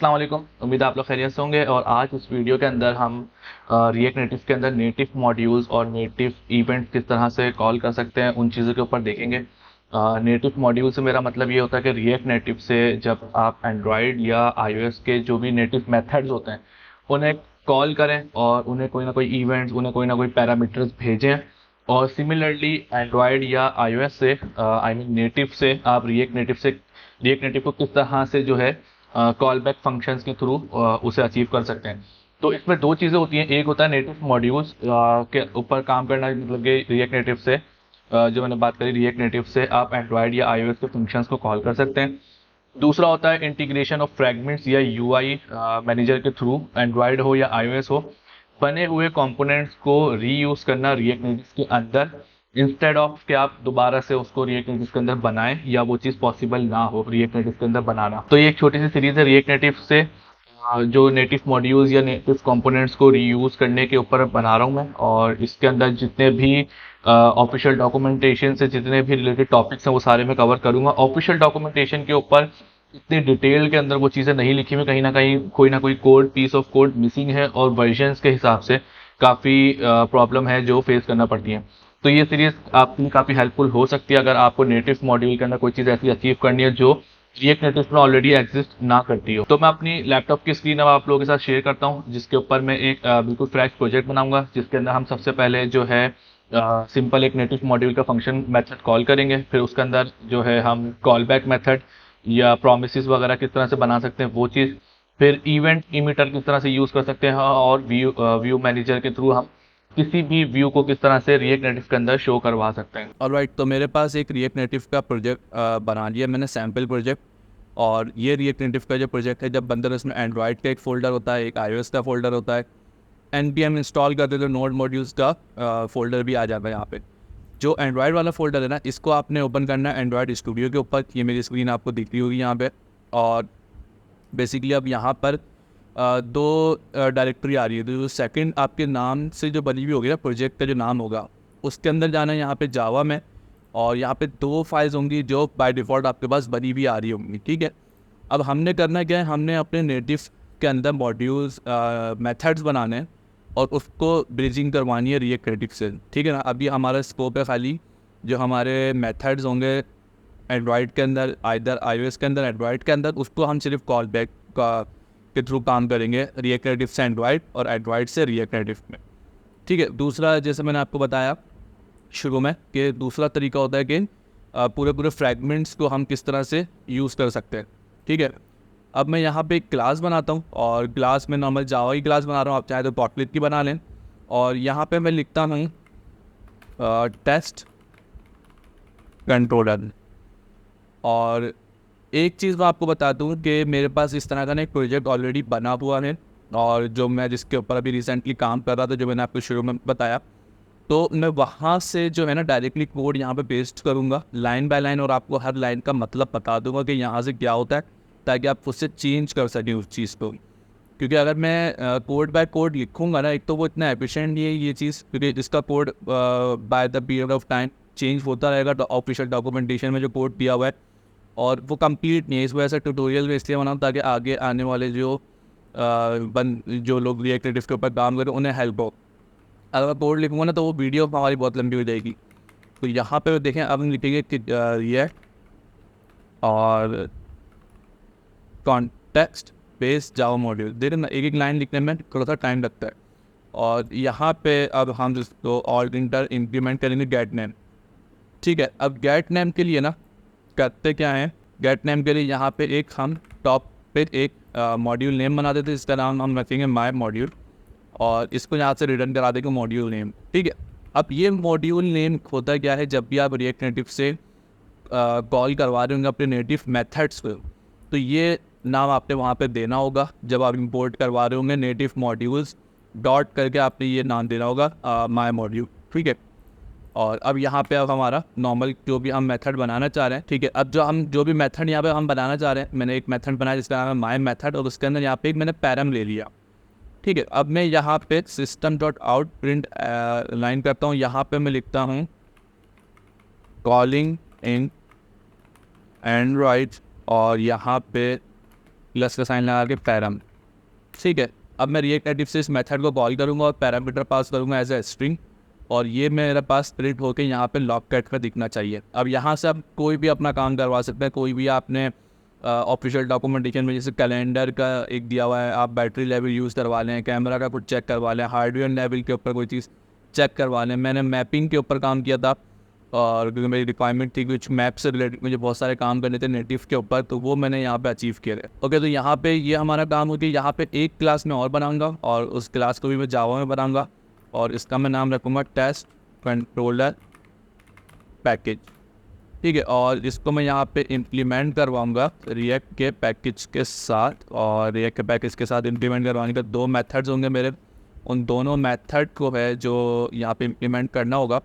अस्सलाम वालेकुम। उम्मीद है आप लोग खैरियत से होंगे। और आज इस वीडियो के अंदर हम रिएक्ट नेटिव के अंदर नेटिव मॉड्यूल्स और नेटिव इवेंट्स किस तरह से कॉल कर सकते हैं उन चीज़ों के ऊपर देखेंगे। नेटिव मॉड्यूल से मेरा मतलब ये होता है कि रिएक्ट नेटिव से जब आप एंड्रॉयड या आईओएस के जो भी नेटिव मेथड्स होते हैं उन्हें कॉल करें और उन्हें कोई ना कोई इवेंट्स, उन्हें कोई ना कोई पैरामीटर्स भेजें। और सिमिलरली एंड्रॉयड या आईओएस से आई मीन नेटिव से आप रिएक्ट नेटिव को किस तरह से जो है कॉल बैक फंक्शंस के थ्रू उसे अचीव कर सकते हैं। तो इसमें दो चीज़ें होती हैं, एक होता है नेटिव मॉड्यूल्स के ऊपर काम करना, मतलब कि रिएक्ट नेटिव से जो मैंने बात करी, रिएक्ट नेटिव से आप एंड्रॉयड या आईओएस के फंक्शंस को कॉल कर सकते हैं। दूसरा होता है इंटीग्रेशन ऑफ फ्रैगमेंट्स या यूआई मैनेजर के थ्रू, एंड्रॉयड हो या आईओएस हो, बने हुए कंपोनेंट्स को रीयूज करना रिएक्ट नेटिव के अंदर, इंस्टेड ऑफ कि आप दोबारा से उसको रिएक्ट नेटिव के अंदर बनाएं या वो चीज़ पॉसिबल ना हो रिएक्ट नेटिव के अंदर बनाना। तो ये एक छोटी सी सीरीज है रिएक्ट नेटिव से जो नेटिव मॉड्यूल्स या नेटिव कंपोनेंट्स को रीयूज करने के ऊपर बना रहा हूँ मैं। और इसके अंदर जितने भी ऑफिशियल डॉक्यूमेंटेशन से जितने भी रिलेटेड टॉपिक्स हैं वो सारे मैं कवर करूंगा। ऑफिशियल डॉक्यूमेंटेशन के ऊपर इतनी डिटेल के अंदर वो चीज़ें नहीं लिखी हुई, कहीं ना कोई code, piece of code missing है और वर्जन्स के हिसाब से काफ़ी प्रॉब्लम है जो फेस करना पड़ती है। तो ये सीरीज आपके लिए काफ़ी हेल्पफुल हो सकती है अगर आपको नेटिव मॉड्यूल के अंदर कोई चीज़ ऐसी अचीव करनी है जो रिएक्ट नेटिव में ऑलरेडी एग्जिस्ट ना करती हो। तो मैं अपनी लैपटॉप की स्क्रीन अब आप लोगों के साथ शेयर करता हूँ, जिसके ऊपर मैं एक बिल्कुल फ्रेश प्रोजेक्ट बनाऊंगा, जिसके अंदर हम सबसे पहले जो है सिंपल एक नेटिव मॉड्यूल का फंक्शन मेथड कॉल करेंगे। फिर उसके अंदर जो है हम कॉल बैक मेथड या प्रोमिसेस वगैरह किस तरह से बना सकते हैं वो चीज़। फिर इवेंट इमिटर किस तरह से यूज़ कर सकते हैं, और व्यू मैनेजर के थ्रू हम किसी भी व्यू को किस तरह से रिएक्ट नेटिव के अंदर शो करवा सकते हैं। ऑलराइट, तो मेरे पास एक रिएक्ट नेटिव का प्रोजेक्ट बना लिया मैंने, सैम्पल प्रोजेक्ट। और ये रिएक्ट नेटिव का जो प्रोजेक्ट है, जब बंदर इसमें एंड्रॉयड का एक फ़ोल्डर होता है, एक iOS का फ़ोल्डर होता है, npm इंस्टॉल करते तो नोड मॉड्यूल्स का फ़ोल्डर भी आ जाता है यहाँ पे। जो एंड्रॉयड वाला फ़ोल्डर है ना, इसको आपने ओपन करना है एंड्रॉयड स्टूडियो के ऊपर। ये मेरी स्क्रीन आपको दिख रही होगी यहाँ पे। और बेसिकली अब यहाँ पर दो डायरेक्टरी आ रही है। तो जो सेकंड आपके नाम से जो बनी हुई होगी ना, प्रोजेक्ट का जो नाम होगा, उसके अंदर जाना है यहाँ पे जावा में। और यहाँ पे दो फाइल्स होंगी जो बाय डिफ़ॉल्ट आपके पास बनी हुई आ रही होंगी, ठीक है। अब हमने करना क्या है, हमने अपने नेटिव के अंदर मॉड्यूल्स मेथड्स बनाने हैं और उसको ब्रिजिंग करवानी है रिएक्ट नेटिव से, ठीक है ना। अभी हमारा स्कोप है खाली जो हमारे मेथड्स होंगे एंड्रॉयड के अंदर, आइदर iOS के अंदर, एंड्रॉयड के अंदर, उसको हम सिर्फ कॉल बैक का के थ्रू काम करेंगे रिएक्ट नेटिव से एंड्रॉयड और एंड्रॉयड से रिएक्ट नेटिव में, ठीक है। दूसरा, जैसे मैंने आपको बताया शुरू में, कि दूसरा तरीका होता है कि पूरे फ्रैगमेंट्स को हम किस तरह से यूज़ कर सकते हैं, ठीक है। अब मैं यहाँ पे एक क्लास बनाता हूँ और क्लास में नॉर्मल जावा की क्लास बना रहा हूँ, आप चाहे तो पॉटलेट की बना लें। और यहाँ पे मैं लिखता हूँ टेस्ट कंट्रोलर। और एक चीज़ मैं आपको बता दूँ कि मेरे पास इस तरह का ना एक प्रोजेक्ट ऑलरेडी बना हुआ है, और जो मैं जिसके ऊपर अभी रिसेंटली काम कर रहा था, जो मैंने आपको शुरू में बताया, तो मैं वहाँ से जो है ना डायरेक्टली कोड यहाँ पे पेस्ट करूँगा लाइन बाय लाइन, और आपको हर लाइन का मतलब बता दूँगा कि यहाँ से क्या होता है, ताकि आप उससे चेंज कर सकें उस चीज़ को। क्योंकि अगर मैं कोड बाय कोड लिखूँगा ना, एक तो वो इतना एफिशिएंट नहीं है ये चीज़, क्योंकि इसका code by the period of time change होता रहेगा। तो ऑफिशियल डॉक्यूमेंटेशन में जो कोड दिया हुआ है, और वो कंप्लीट नहीं है, इस वजह से ट्यूटोरियल में इसलिए बनाऊँ ताकि आगे आने वाले जो लोग रिएक्ट नेटिव के ऊपर काम करें उन्हें हेल्प हो। अगर मैं कोड लिखूँगा ना तो वो वीडियो हमारी बहुत लंबी हो जाएगी। तो यहाँ पे देखें, अब हम लिखेंगे कि रिएक्ट और कॉन्टेक्स्ट बेस्ड जावा मॉड्यूल। देखिए ना, एक एक लाइन लिखने में थोड़ा सा टाइम लगता है। और यहाँ पे अब हम जिसको ऑर्डिनेटर इंप्लीमेंट करेंगे गेट नेम, ठीक है। अब गेट नेम के लिए ना करते क्या है, गेट नेम के लिए यहाँ पे एक हम टॉप पे एक मॉड्यूल नेम बना देते हैं, इसका नाम हम रखेंगे माय मॉड्यूल, और इसको यहाँ से रिटर्न करा देंगे मॉड्यूल नेम, ठीक है। अब ये मॉड्यूल नेम होता क्या है, जब भी आप रिएक्ट नेटिव से कॉल करवा रहे होंगे अपने नेटिव मेथड्स को, तो ये नाम आपने वहाँ पे देना होगा। जब आप इंपोर्ट करवा रहे होंगे नेटिव मॉड्यूल्स डॉट करके आपने ये नाम देना होगा माय मॉड्यूल, ठीक है। और अब यहाँ पे अब हमारा नॉर्मल जो भी हम मेथड बनाना चाह रहे हैं, ठीक है। अब जो भी मेथड यहाँ पे हम बनाना चाह रहे हैं, मैंने एक मेथड बनाया जिसका नाम है माय मेथड, और उसके अंदर यहाँ पे एक मैंने पैरम ले लिया, ठीक है। अब मैं यहाँ पे system dot out print line करता हूँ। यहाँ पे मैं लिखता हूँ कॉलिंग इन एंड्रॉइड, और यहाँ पे प्लस का साइन लगा के पैराम, ठीक है। अब मैं रिएक्ट नेटिव से इस मेथड को कॉल करूँगा और पैरामीटर पास करूँगा एज ए स्ट्रिंग, और ये मेरे पास प्रिंट होकर यहाँ पे लॉग कैट का दिखना चाहिए। अब यहाँ से आप कोई भी अपना काम करवा सकते हैं, कोई भी आपने ऑफिशियल डॉक्यूमेंटेशन में जैसे कैलेंडर का एक दिया हुआ है, आप बैटरी लेवल यूज़ करवा लें, कैमरा का कुछ चेक करवा लें, हार्डवेयर लेवल के ऊपर कोई चीज़ चेक करवा लें। मैंने मैपिंग के ऊपर काम किया था, और क्योंकि मेरी रिक्वायरमेंट थी कुछ मैप से रिलेटेड मुझे बहुत सारे काम करने थे नेटिव के ऊपर, तो वो मैंने यहाँ पे अचीव किया है। ओके, तो यहाँ पे ये हमारा काम हो गया। यहाँ पे एक क्लास में और बनाऊंगा, और उस क्लास को भी मैं जावा में बनाऊंगा, और इसका मैं नाम रखूँगा टेस्ट कंट्रोलर पैकेज, ठीक है। और इसको मैं यहाँ पे इम्प्लीमेंट करवाऊँगा रिएक्ट के पैकेज के साथ, और रिएक्ट के पैकेज के साथ इम्प्लीमेंट करवाने के 2 मेथड्स होंगे मेरे। उन दोनों मेथड को है जो यहाँ पे इम्प्लीमेंट करना होगा,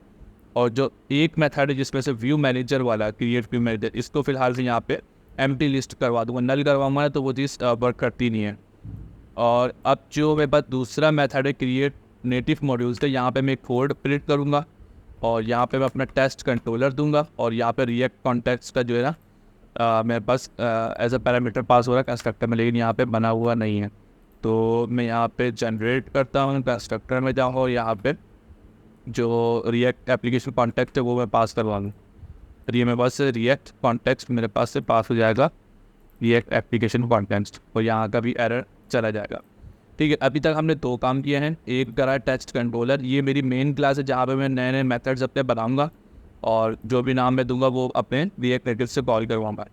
और जो एक मेथड है जिसमें से व्यू मैनेजर वाला, क्रिएट व्यू मैनेजर, इसको फिलहाल से यहाँ पे एम्प्टी लिस्ट करवा दूँगा। नल करवाऊँगा तो वो चीज़ वर्क करती नहीं है। और अब जो मेरे पास दूसरा मेथड है क्रिएट नेटिव मॉड्यूल्स का, यहाँ पे मैं कोड प्रिंट करूँगा, और यहाँ पे मैं अपना टेस्ट कंट्रोलर दूंगा, और यहाँ पे रिएक्ट कॉन्टेक्स्ट का जो है ना मेरे पास एज अ पैरामीटर पास हो रहा है कंस्ट्रक्टर में, लेकिन यहाँ पे बना हुआ नहीं है। तो मैं यहाँ पे जनरेट करता हूँ, कंस्ट्रक्टर में जाऊँ और यहाँ पे जो रिएक्ट एप्लीकेशन कॉन्टेक्स्ट है वो मैं पास करवा दूँ। तो ये मेरे पास से रिएक्ट कॉन्टेक्स्ट मेरे पास से पास हो जाएगा रिएक्ट एप्लीकेशन कॉन्टेक्स्ट, और यहाँ का भी एरर चला जाएगा, ठीक है। अभी तक हमने 2 काम किए हैं। एक करा टेस्ट कंट्रोलर, ये मेरी मेन क्लास है जहाँ पे मैं नए नए मेथड्स अपने बनाऊंगा, और जो भी नाम मैं दूंगा वो अपने रिएक्ट नेटिव से कॉल करवाऊंगा।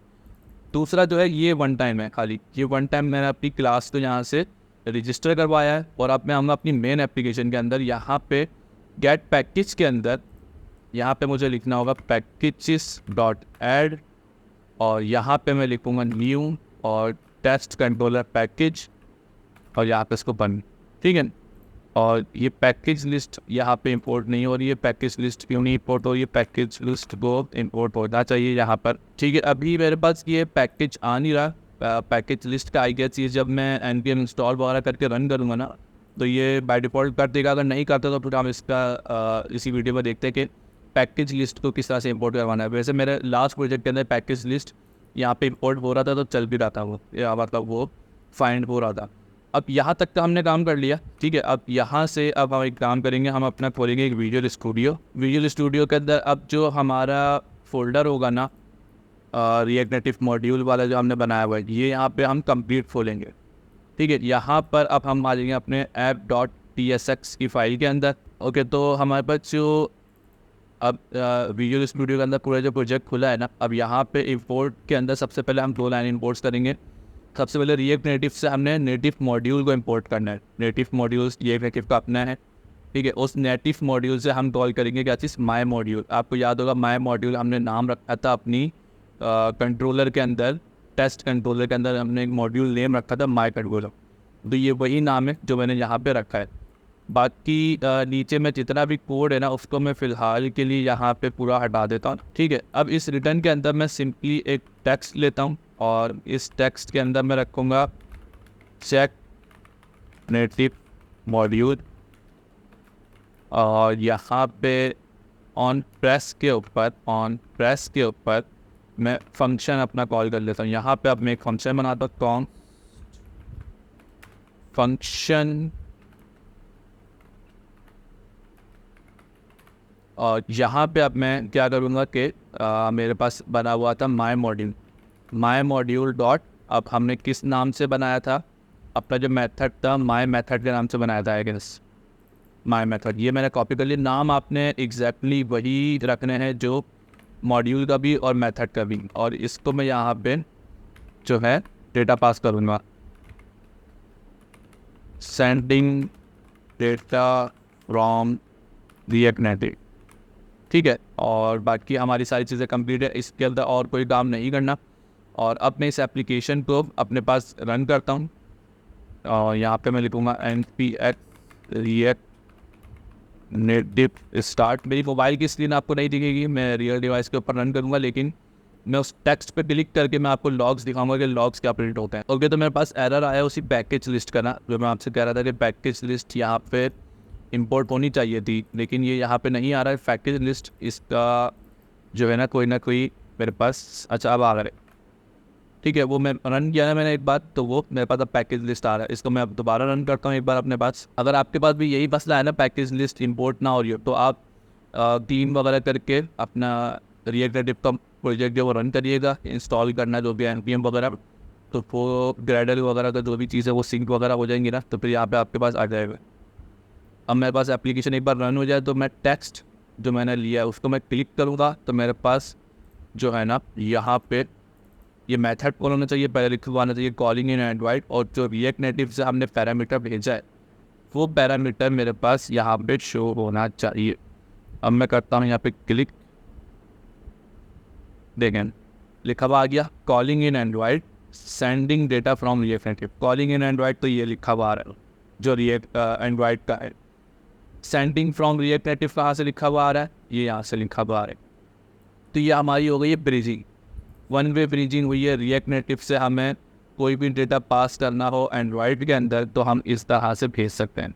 दूसरा जो है ये वन टाइम है, खाली ये वन टाइम मैंने अपनी क्लास को यहाँ से रजिस्टर करवाया है, और अब मैं आऊँगा अपनी मेन एप्लीकेशन के अंदर। यहाँ पे गेट पैकेज के अंदर यहाँ पे मुझे लिखना होगा पैकेजेस डॉट ऐड, और यहाँ पे मैं लिखूँगा न्यू और टेस्ट कंट्रोलर पैकेज, और यहाँ पे इसको बन, ठीक है। और ये पैकेज लिस्ट यहाँ पे इंपोर्ट नहीं हो रही है। पैकेज लिस्ट क्यों नहीं इंपोर्ट हो रही है? पैकेज लिस्ट को इंपोर्ट होना चाहिए यहाँ पर, ठीक है। अभी मेरे पास ये पैकेज आ नहीं रहा पैकेज लिस्ट का। आई गेस ये जब मैं npm इंस्टॉल वगैरह करके रन करूँगा ना, तो ये बाय डिफ़ॉल्ट कर देगा। अगर नहीं करता तो फिर हम इसका इसी वीडियो में देखते हैं कि पैकेज लिस्ट को किस तरह से इंपोर्ट करवाना है। वैसे मेरे लास्ट प्रोजेक्ट के अंदर पैकेज लिस्ट यहाँ पे इंपोर्ट हो रहा था, तो चल भी रहा था वो, या मतलब वो फाइंड हो रहा था। अब यहाँ तक का हमने काम कर लिया, ठीक है। अब यहाँ से अब हम एक काम करेंगे, हम अपना खोलेंगे एक विजुअल स्टूडियो। विजुअल स्टूडियो के अंदर अब जो हमारा फोल्डर होगा ना रिएक्ट नेटिव मॉड्यूल वाला जो हमने बनाया हुआ है, ये यहाँ पे हम कंप्लीट खोलेंगे, ठीक है। यहाँ पर अब हम आ जाएंगे अपने app.tsx की फाइल के अंदर। ओके, तो हमारे पास जो अब विजुअल स्टूडियो के अंदर पूरा जो प्रोजेक्ट खुला है ना, अब यहाँ पे इंपोर्ट के अंदर सबसे पहले हम 2 लाइन इंपोर्ट्स करेंगे। सबसे पहले रिएक्ट नेटिव से हमने नेटिव मॉड्यूल को इंपोर्ट करना है। नेटिव मॉड्यूल्स रिएक्ट नेटिव का अपना है, ठीक है। उस नेटिव मॉड्यूल से हम कॉल करेंगे क्या चीज़, माई मॉड्यूल। आपको याद होगा माई मॉड्यूल हमने नाम रखा था अपनी कंट्रोलर के अंदर, टेस्ट कंट्रोलर के अंदर हमने एक मॉड्यूल नेम रखा था माई कंट्रोलर। तो ये वही नाम है जो मैंने यहाँ पे रखा है। बाकी नीचे में जितना भी कोड है ना, उसको मैं फ़िलहाल के लिए यहाँ पे पूरा हटा देता हूँ, ठीक है। अब इस रिटर्न के अंदर मैं सिंपली एक टेक्स्ट लेता हूँ, और इस टेक्स्ट के अंदर मैं रखूँगा चेक नेटिव मॉड्यूल, और यहाँ पे ऑन प्रेस के ऊपर मैं फंक्शन अपना कॉल कर लेता हूँ। यहाँ पे अब मैं एक फंक्शन बनाता हूँ, कॉम फंक्शन, और यहाँ पे अब मैं क्या करूँगा कि मेरे पास बना हुआ था माई मॉड्यूल डॉट, अब हमने किस नाम से बनाया था, अपना जो मेथड था माई मेथड के नाम से बनाया था, आई गेस माई मेथड। ये मैंने कॉपी कर लिया। नाम आपने एग्जैक्टली वही रखने हैं जो मॉड्यूल का भी और मेथड का भी, और इसको मैं यहाँ पे जो है डेटा पास करूँगा, sending data from react native, ठीक है। और बाकी हमारी सारी चीज़ें कंप्लीट है, इसके अंदर और कोई काम नहीं करना। और अब मैं इस एप्लीकेशन को अपने पास रन करता हूँ, और यहाँ पे मैं लिखूँगा npx रिएक्ट नेटिव स्टार्ट। मेरी मोबाइल की स्क्रीन आपको नहीं दिखेगी, मैं रियल डिवाइस के ऊपर रन करूँगा, लेकिन मैं उस टेक्स्ट पे क्लिक करके मैं आपको लॉग्स दिखाऊंगा कि लॉग्स क्या प्रिंट होते हैं। ओके, तो मेरे पास एरर आया उसी पैकेज लिस्ट का ना, जो मैं आपसे कह रहा था कि पैकेज लिस्ट यहाँ पे इंपोर्ट होनी चाहिए थी, लेकिन ये यहाँ पे नहीं आ रहा है पैकेज लिस्ट। इसका जो है ना कोई मेरे पास, अच्छा अब आ रहा है, ठीक है, वो मैं रन किया ना मैंने एक बार, तो वो मेरे पास अब पैकेज लिस्ट आ रहा है। इसको मैं अब दोबारा रन करता हूँ एक बार अपने पास। अगर आपके पास भी यही मसला है ना, पैकेज लिस्ट इंपोर्ट ना हो रही हो, तो आप टीम वगैरह करके अपना रिएक्ट नेटिव का प्रोजेक्ट जो वो रन करिएगा, इंस्टॉल करना जो भी npm वगैरह, तो वो ग्रेडल वगैरह का जो भी चीज़ है वो सिंक वगैरह हो जाएंगी ना, तो फिर यहाँ पे आपके पास आ जाएगा। अब मेरे पास एप्लीकेशन एक बार रन हो जाए तो मैं टेक्स्ट जो मैंने लिया है उसको मैं क्लिक करूँगा, तो मेरे पास जो है ना यहाँ पे ये मेथड कॉल होना चाहिए, पहले लिखवाना चाहिए कॉलिंग इन एंड्रॉइड, और जो रिएक्ट नेटिव से हमने पैरामीटर भेजा है वो पैरामीटर मेरे पास यहाँ पे शो होना चाहिए। अब मैं करता हूँ यहाँ पे क्लिक, देखें लिखा हुआ आ गया calling in Android sending data from react native. Calling in Android तो ये लिखा हुआ आ रहा है जो रिएक्ट एंड्रॉइड का है। सेंडिंग फ्रॉम रिएक्ट नेटिव कहाँ से लिखा हुआ आ रहा है, ये यहाँ से लिखा हुआ आ रहा है। तो ये हमारी हो गई है ब्रिजिंग, वन वे ब्रिजिंग हुई है। रिएक्ट नेटिव से हमें कोई भी डेटा पास करना हो एंड्रॉयड के अंदर तो हम इस तरह से भेज सकते हैं।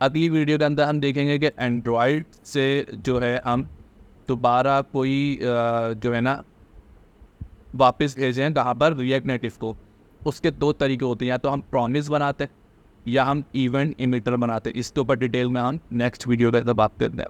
अगली वीडियो के अंदर हम देखेंगे कि एंड्रॉयड से जो है हम दोबारा कोई जो है ना वापस भेजें कहाँ पर, रिएक्ट नेटिव को। उसके दो तरीके होते हैं, या तो हम प्रॉमिस बनाते हैं या हम इवेंट इमिटर बनाते हैं। इसके ऊपर डिटेल में हम नेक्स्ट वीडियो के अंदर बात करते हैं।